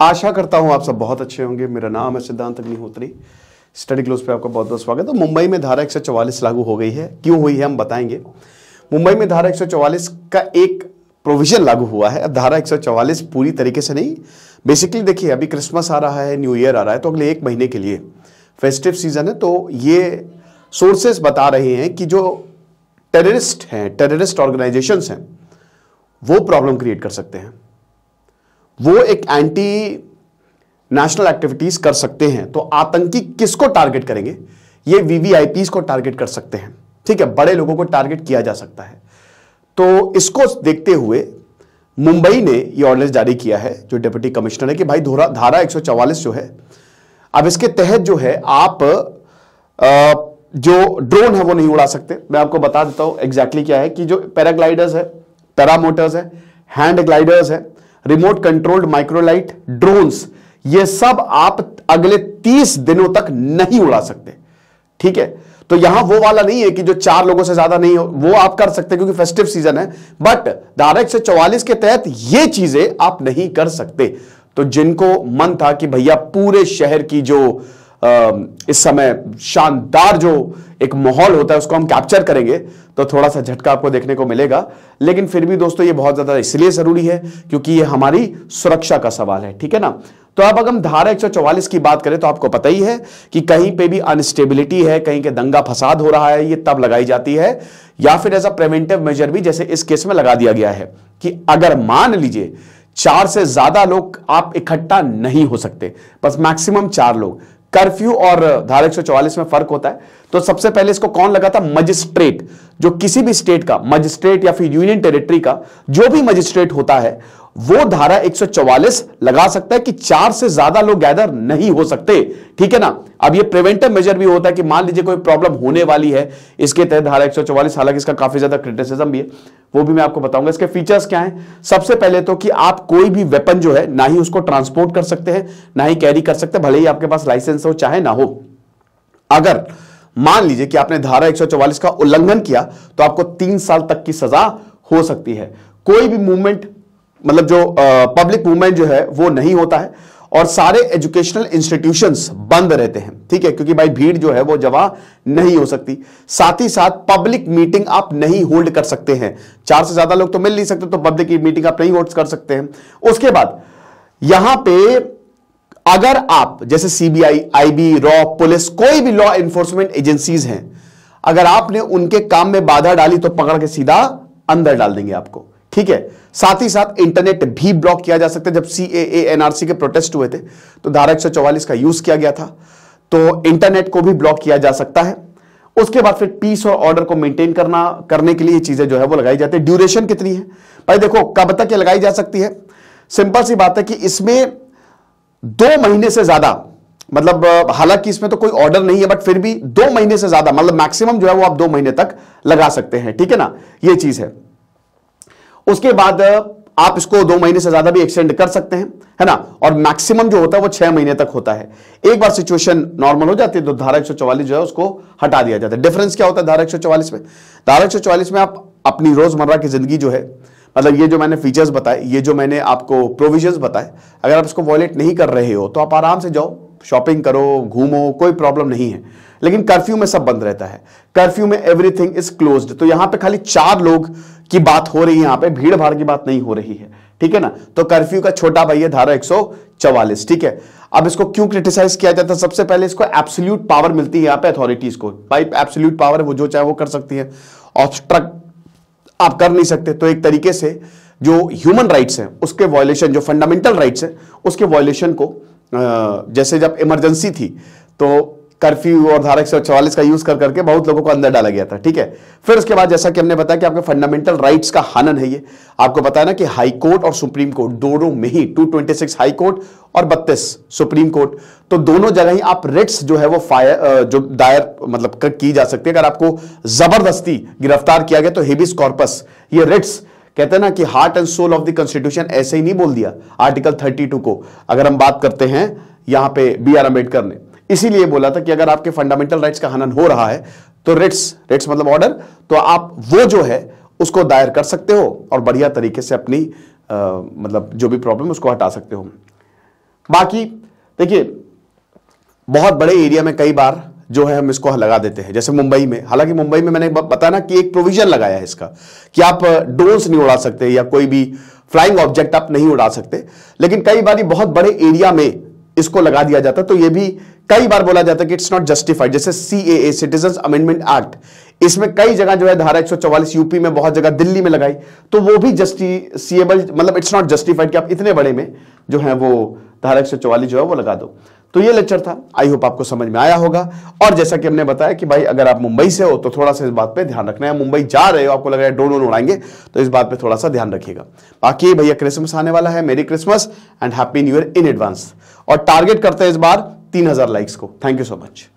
आशा करता हूं आप सब बहुत अच्छे होंगे। मेरा नाम है सिद्धांत अग्निहोत्री। स्टडी क्लोज पे आपका बहुत बहुत स्वागत है। मुंबई में धारा 144 लागू हो गई है। क्यों हुई है हम बताएंगे। मुंबई में धारा 144 का एक प्रोविजन लागू हुआ है। अब धारा 144 पूरी तरीके से नहीं, बेसिकली देखिए अभी क्रिसमस आ रहा है, न्यू ईयर आ रहा है, तो अगले एक महीने के लिए फेस्टिव सीजन है। तो ये सोर्सेस बता रहे हैं कि जो टेररिस्ट हैं, टेररिस्ट ऑर्गेनाइजेशंस हैं, वो प्रॉब्लम क्रिएट कर सकते हैं। वो एक एंटी नेशनल एक्टिविटीज कर सकते हैं। तो आतंकी किसको टारगेट करेंगे? ये वीवीआईपीज को टारगेट कर सकते हैं। ठीक है, बड़े लोगों को टारगेट किया जा सकता है। तो इसको देखते हुए मुंबई ने ये ऑर्डर जारी किया है, जो डिप्टी कमिश्नर है, कि भाई धारा 144 जो है, अब इसके तहत जो है आप जो ड्रोन है वो नहीं उड़ा सकते। मैं आपको बता देता हूं एग्जैक्टली क्या है कि जो पैराग्लाइडर्स है, पैरामोटर्स है, हैंड ग्लाइडर्स है, रिमोट कंट्रोल्ड माइक्रोलाइट ड्रोन्स, ये सब आप अगले 30 दिनों तक नहीं उड़ा सकते। ठीक है, तो यहां वो वाला नहीं है कि जो 4 लोगों से ज्यादा नहीं हो, वो आप कर सकते क्योंकि फेस्टिव सीजन है। बट धारा 144 के तहत ये चीजें आप नहीं कर सकते। तो जिनको मन था कि भैया पूरे शहर की जो इस समय शानदार जो एक माहौल होता है उसको हम कैप्चर करेंगे, तो थोड़ा सा झटका आपको देखने को मिलेगा। लेकिन फिर भी दोस्तों ये बहुत ज्यादा इसलिए जरूरी है क्योंकि ये हमारी सुरक्षा का सवाल है। ठीक है ना। तो अब अगर हम धारा 144 की बात करें तो आपको पता ही है कि कहीं पे भी अनस्टेबिलिटी है, कहीं के दंगा फसाद हो रहा है, ये तब लगाई जाती है, या फिर एज अ प्रिवेंटिव मेजर भी, जैसे इस केस में लगा दिया गया है कि अगर मान लीजिए 4 से ज्यादा लोग आप इकट्ठा नहीं हो सकते, बस मैक्सिमम 4 लोग। कर्फ्यू और धारा 144 में फर्क होता है। तो सबसे पहले इसको कौन लगा था? मजिस्ट्रेट। जो किसी भी स्टेट का मजिस्ट्रेट या फिर यूनियन टेरिटरी का जो भी मजिस्ट्रेट होता है वो धारा 144 लगा सकता है कि 4 से ज्यादा लोग गैदर नहीं हो सकते। ठीक है ना। अब ये प्रिवेंटिव मेजर भी होता है कि मान लीजिए कोई प्रॉब्लम होने वाली है, इसके तहत धारा 144, हालांकि इसका काफी ज्यादा क्रिटिसिज्म भी है, वो भी मैं आपको बताऊंगा। इसके फीचर्स क्या हैं? सबसे पहले तो कि आप कोई भी वेपन जो है ना ही उसको ट्रांसपोर्ट कर सकते हैं, ना ही कैरी कर सकते, भले ही आपके पास लाइसेंस हो चाहे ना हो। अगर मान लीजिए कि आपने धारा 144 का उल्लंघन किया तो आपको 3 साल तक की सजा हो सकती है। कोई भी मूवमेंट, मतलब जो पब्लिक मूवमेंट जो है वो नहीं होता है, और सारे एजुकेशनल इंस्टीट्यूशंस बंद रहते हैं। ठीक है, क्योंकि भाई भीड़ जो है वो जमा नहीं हो सकती। साथ ही साथ पब्लिक मीटिंग आप नहीं होल्ड कर सकते हैं। 4 से ज्यादा लोग तो मिल नहीं सकते, तो पब्लिक मीटिंग आप नहीं होल्ड कर सकते हैं। उसके बाद यहां पे अगर आप जैसे सीबीआई, आईबी, रॉ, पुलिस, कोई भी लॉ एनफोर्समेंट एजेंसीज हैं, अगर आपने उनके काम में बाधा डाली तो पकड़ के सीधा अंदर डाल देंगे आपको। ठीक है, साथ ही साथ इंटरनेट भी ब्लॉक किया जा सकता है। जब सीएए एनआरसी के प्रोटेस्ट हुए थे तो धारा 144 का यूज किया गया था, तो इंटरनेट को भी ब्लॉक किया जा सकता है। उसके बाद फिर पीस और ऑर्डर को मेंटेन करने के लिए चीजें जो है वो लगाई जाती है। ड्यूरेशन कितनी है भाई? देखो कब तक ये लगाई जा सकती है। सिंपल सी बात है कि इसमें 2 महीने से ज्यादा, मतलब हालांकि इसमें तो कोई ऑर्डर नहीं है, बट फिर भी 2 महीने से ज्यादा, मतलब मैक्सिमम जो है वो आप 2 महीने तक लगा सकते हैं। ठीक है ना, ये चीज है। उसके बाद आप इसको 2 महीने से ज्यादा भी एक्सटेंड कर सकते हैं, है ना। और मैक्सिमम जो होता है वो 6 महीने तक होता है। एक बार सिचुएशन नॉर्मल हो जाती है तो धारा 144 जो है उसको हटा दिया जाता है। डिफरेंस क्या होता है धारा 144 में? धारा 144 में आप अपनी रोजमर्रा की जिंदगी जो है, मतलब ये जो मैंने फीचर्स बताए, ये जो मैंने आपको प्रोविजंस बताए, अगर आप इसको वॉयलेट नहीं कर रहे हो तो आप आराम से जाओ, शॉपिंग करो, घूमो, कोई प्रॉब्लम नहीं है। लेकिन कर्फ्यू में सब बंद रहता है। कर्फ्यू में एवरीथिंग इज क्लोज्ड। तो यहां पे खाली 4 लोग की बात हो रही है, यहां पे भीड़ भाड़ की बात नहीं हो रही है। ठीक है ना। तो कर्फ्यू का छोटा भाई है धारा 144। ठीक है, अब इसको क्यों क्रिटिसाइज किया जाता है? सबसे पहले इसको एब्सोल्यूट पावर मिलती है यहां पे अथॉरिटीज को। भाई एब्सोल्यूट पावर है, वो जो चाहे वो कर सकती है, ऑब्स्ट्रक्ट आप कर नहीं सकते। तो एक तरीके से जो ह्यूमन राइट्स हैं उसके वॉयलेशन, जो फंडामेंटल राइट्स हैं उसके वॉयलेशन को, जैसे जब इमरजेंसी थी तो कर्फ्यू और धारा 144 का यूज करके बहुत लोगों को अंदर डाला गया था। ठीक है, फिर उसके बाद जैसा कि हमने बताया कि आपके फंडामेंटल राइट्स का हनन है ये। आपको पता है ना कि हाई कोर्ट और सुप्रीम कोर्ट दोनों में ही 226 हाई कोर्ट और 32 सुप्रीम कोर्ट, तो दोनों जगह ही आप रिट्स जो है वो जो दायर मतलब की जा सकती है। अगर आपको जबरदस्ती गिरफ्तार किया गया तो हेबिस कॉर्पस, ये रिट्स कहते हैं ना कि heart and soul of the constitution, ऐसे ही नहीं बोल दिया आर्टिकल 32 को। अगर हम बात करते हैं यहां पे BR अम्बेडकर ने इसीलिए बोला था कि अगर आपके फंडामेंटल राइट्स का हनन हो रहा है तो रिट्स मतलब ऑर्डर, तो आप वो जो है उसको दायर कर सकते हो और बढ़िया तरीके से अपनी मतलब जो भी प्रॉब्लम उसको हटा सकते हो। बाकी देखिए बहुत बड़े एरिया में कई बार जो है हम इसको लगा देते हैं, जैसे मुंबई में। हालांकि मुंबई में मैंने बताया ना कि एक प्रोविजन लगाया है इसका कि आप ड्रोन्स नहीं उड़ा सकते या कोई भी फ्लाइंग ऑब्जेक्ट आप नहीं उड़ा सकते, लेकिन कई बार बहुत बड़े एरिया में इसको लगा दिया जाता है। तो ये भी कई बार बोला जाता है कि इट्स नॉट जस्टिफाइड। जैसे सीएए, सिटीजंस अमेंडमेंट एक्ट, इसमें कई जगह जो है धारा 144 यूपी में, बहुत जगह दिल्ली में लगाई, तो वो भी जस्टिसिएबल, मतलब इट्स नॉट जस्टिफाइड कि आप इतने बड़े में जो है वो धारा 144 जो है वो लगा दो। तो ये लेक्चर था, आई होप आपको समझ में आया होगा। और जैसा कि हमने बताया कि भाई अगर आप मुंबई से हो तो थोड़ा सा इस बात पे ध्यान रखना है। मुंबई जा रहे हो, आपको लग रहा है ड्रोन उड़ाएंगे, तो इस बात पे थोड़ा सा ध्यान रखिएगा। बाकी भैया क्रिसमस आने वाला है, मेरी Christmas and happy new year in advance. और टारगेट करते हैं इस बार 3000 लाइक्स को। Thank you so much.